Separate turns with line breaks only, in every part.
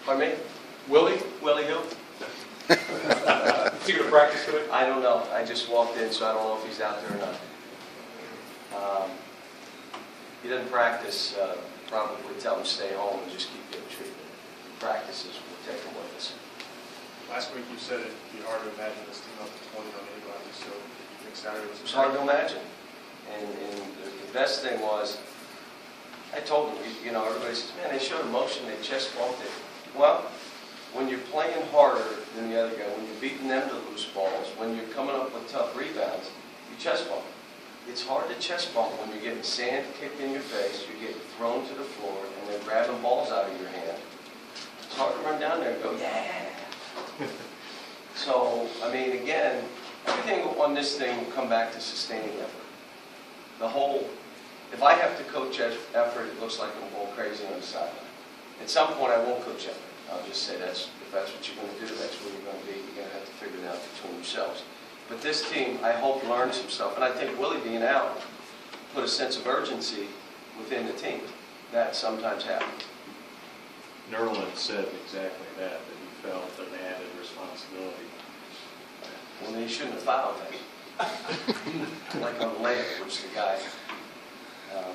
Pardon me?
Willie?
Willie who?
Is he going to practice today?
I don't know. I just walked in, so I don't know if he's out there or not. He doesn't practice. Probably tell him to stay home and just keep getting treatment. Practices, we'll take him with us.
Last week you said it'd be hard to imagine this team up to 20 on anybody, so you think Saturday was...
It was hard to imagine. And the best thing was, I told them, you know, everybody says, man, they showed emotion, they chest bumped it. Well, when you're playing harder than the other guy, when you're beating them to loose balls, when you're coming up with tough rebounds, you chest bump. It's hard to chest bump when you're getting sand kicked in your face, you're getting thrown to the floor, and they're grabbing balls out of your hand. It's hard to run down there and go, yeah. So, I mean, again, everything on this thing will come back to sustaining effort. The whole, if I have to coach effort, it looks like I'm going crazy on the sideline. At some point, I won't coach effort. I'll just say if that's what you're going to do, that's where you're going to be. You're going to have to figure it out between yourselves. But this team, I hope, learned some stuff. And I think Willie being out put a sense of urgency within the team. That sometimes happens.
Nerlens said exactly that he felt an added responsibility.
Well, then he shouldn't have fouled him. Like on Leia, which the guy.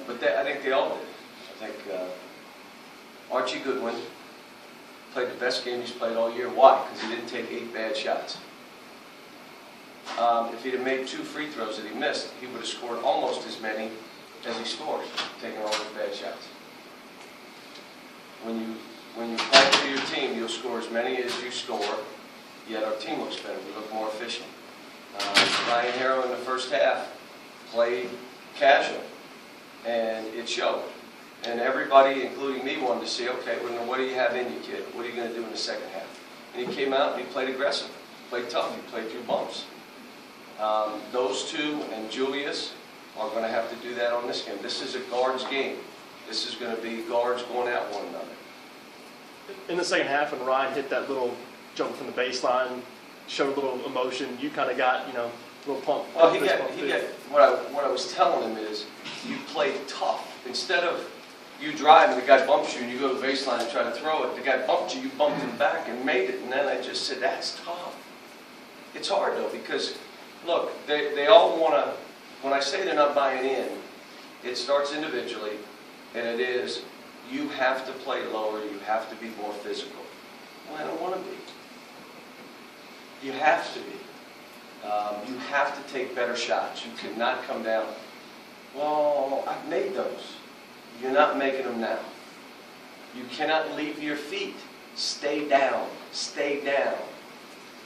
But I think they all did. I think Archie Goodwin played the best game he's played all year. Why? Because he didn't take 8 bad shots. If he'd have made 2 free throws that he missed, he would have scored almost as many as he scored, taking all those bad shots. When you play for your team, you'll score as many as you score, yet our team looks better. We look more efficient. Ryan Harrow in the first half played casual, and it showed. And everybody, including me, wanted to see, okay, well, what do you have in you, kid? What are you going to do in the second half? And he came out and he played aggressive, played tough, he played through bumps. Those two and Julius are going to have to do that on this game. This is a guards game. This is going to be guards going at one another.
In the second half, when Ryan hit that little jump from the baseline, showed a little emotion, you kind of got, a little pump.
Well, what I was telling him is, you play tough. Instead of you drive and the guy bumps you and you go to the baseline and try to throw it, the guy bumped you, you bumped him back and made it. And then I just said, that's tough. It's hard, though, because, look, they all want to, when I say they're not buying in, it starts individually, and it is, you have to play lower, you have to be more physical. Well, I don't want to be. You have to be. You have to take better shots. You cannot come down, well, I've made those. You're not making them now. You cannot leave your feet. Stay down. Stay down.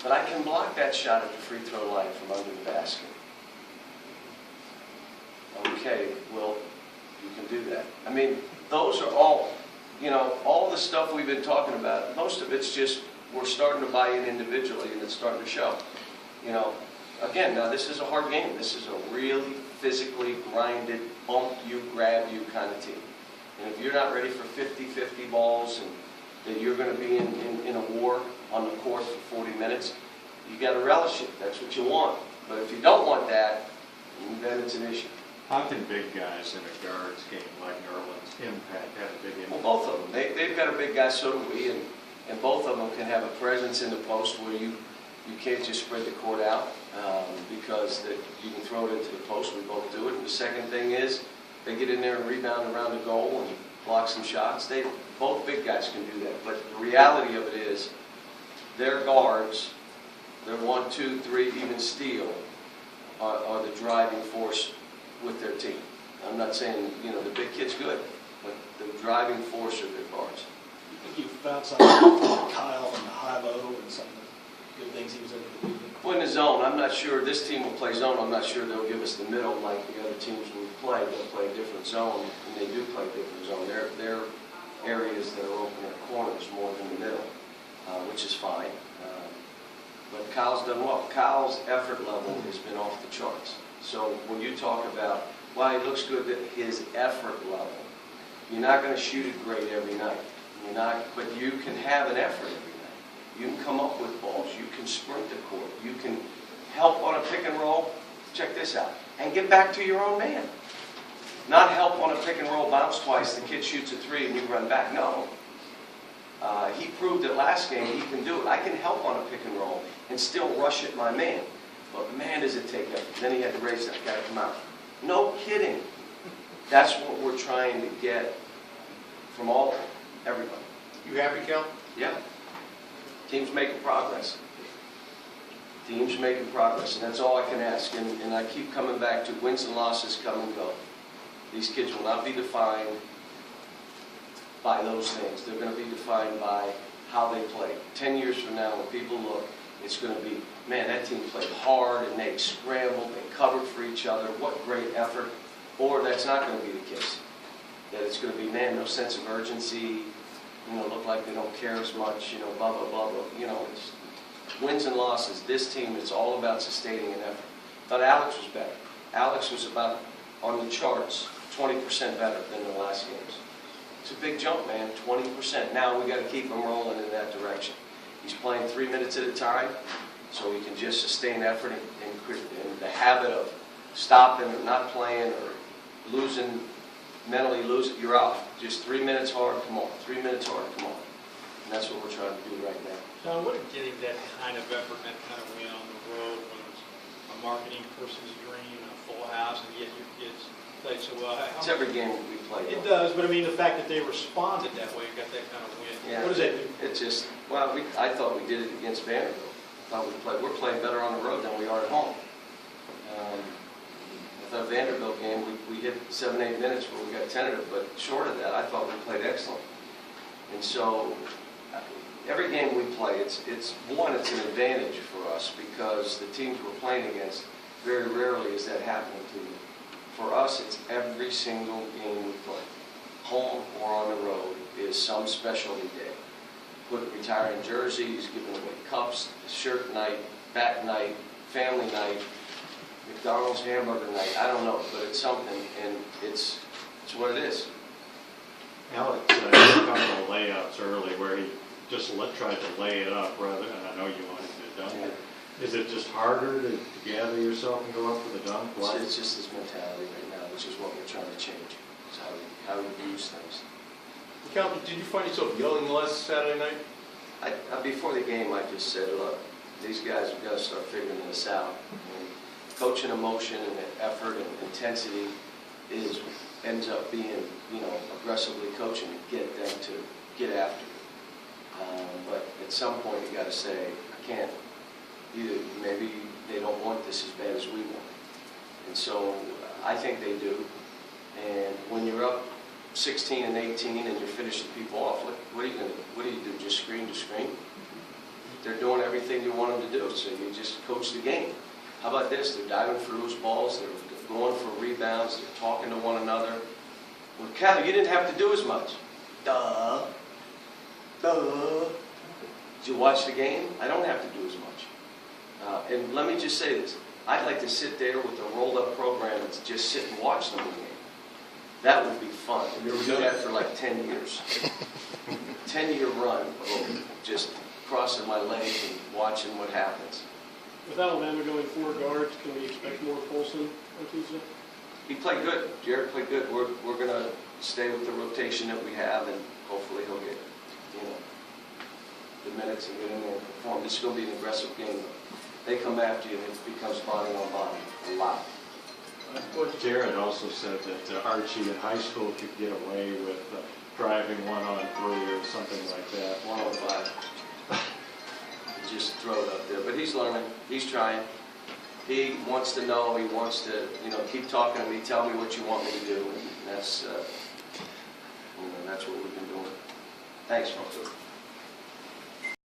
But I can block that shot at the free throw line from under the basket. Okay, well, you can do that. I mean, those are all, all the stuff we've been talking about, most of it's just, we're starting to buy in individually and it's starting to show. Again, now this is a hard game. This is a really physically grinded, bump you, grab you kind of team. And if you're not ready for 50-50 balls and that you're going to be in a war on the court for 40 minutes, you got to relish it. That's what you want. But if you don't want that, then it's an issue.
How can big guys in a guards game like Nerlens have a big impact?
Well, both of them. They've got a big guy, so do we, and both of them can have a presence in the post where you can't just spread the court out because you can throw it into the post. We both do it. And the second thing is they get in there and rebound around the goal and block some shots. Both big guys can do that. But the reality of it is their guards, their 1, 2, 3, even steal, are the driving force with their team. I'm not saying, the big kid's good, but the driving force of their guards.
You think you found something with Kyle and the high-low and some of the good things he was able to do?
Well, in the zone, I'm not sure this team will play zone. I'm not sure they'll give us the middle like the other teams we play. They'll play a different zone, and they do play a different zone. They're areas that are open at corners more than the middle, which is fine. But Kyle's done well. Kyle's effort level has been off the charts. So when you talk about, well, he looks good at his effort level, you're not going to shoot it great every night. But you can have an effort every night. You can come up with balls. You can sprint the court. You can help on a pick and roll. Check this out. And get back to your own man. Not help on a pick and roll, bounce twice, the kid shoots a 3 and you run back. No. He proved it last game he can do it. I can help on a pick and roll and still rush at my man. But man, does it take effort. Then he had to raise that guy to come out. No kidding. That's what we're trying to get from everybody.
You happy, Cal?
Yeah. Team's making progress. Team's making progress, and that's all I can ask. And I keep coming back to wins and losses come and go. These kids will not be defined by those things. They're going to be defined by how they play. 10 years from now, when people look, it's going to be, man, that team played hard, and they scrambled, they covered for each other. What great effort. Or that's not going to be the case. That it's going to be, man, no sense of urgency, look like they don't care as much, blah, blah, blah, blah. It's wins and losses. This team is all about sustaining an effort. But Alex was better. Alex was about, on the charts, 20% better than the last games. It's a big jump, man, 20%. Now we got to keep him rolling in that direction. He's playing 3 minutes at a time, so he can just sustain effort and the habit of stopping or not playing or mentally losing, you're out. Just 3 minutes hard, come on. 3 minutes hard, come on. And that's what we're trying to do right now.
John, what is getting that kind of effort, that kind of win on the road, when it's a marketing person's dream, a full house, and yet your kids play so well?
It's every game we play.
It does, but I mean the fact that they responded that way, got that kind of win.
Yeah,
what does that do?
It's just, well, I thought we did it against Vanderbilt. We're playing better on the road than we are at home. The Vanderbilt game, we hit 7, 8 minutes where we got tentative, but short of that, I thought we played excellent. And so, every game we play, it's an advantage for us because the teams we're playing against, very rarely is that happening to you. For us, it's every single game we play. Home or on the road is some specialty day. Retiring jerseys, giving away cups, shirt night, bat night, family night, McDonald's hamburger night, I don't know, but it's something, and it's what it is.
Alex, a couple of layouts early where he just tried to lay it up rather, and I know you wanted to dunk it. Is it just harder to gather yourself and go up for the dunk?
It's just his mentality right now, which is what we're trying to change. It's how we use things.
Cal, did you find yourself yelling less Saturday night?
Before the game, I just said, look, these guys have got to start figuring this out. And coaching emotion and effort and intensity ends up being, aggressively coaching to get them to get after it. But at some point, you got to say, I can't. Either maybe they don't want this as bad as we want. And so I think they do. And when you're up 16 and 18 and you're finishing people off, what are you going to do? What do you do? Just scream to scream? They're doing everything you want them to do, so you just coach the game. How about this? They're diving for loose balls. They're going for rebounds. They're talking to one another. Well, Cal, you didn't have to do as much. Duh. Did you watch the game? I don't have to do as much. And let me just say this. I'd like to sit there with a rolled-up program and just sit and watch them game. That would be fun. We were doing that for like 10 years. 10-year run of just crossing my legs and watching what happens.
With Alabama going 4 guards, can we expect more Colson on Tuesday?
He played good. Jared played good. We're going to stay with the rotation that we have, and hopefully he'll get, the minutes and get in there and perform. This is going to be an aggressive game. They come after you, and it becomes body on body a lot.
Jared also said that Archie in high school could get away with driving 1-on-3 or something like that.
105. Just throw it up there. But he's learning. He's trying. He wants to know. He wants to, keep talking to me. Tell me what you want me to do. And that's, that's what we've been doing. Thanks, folks.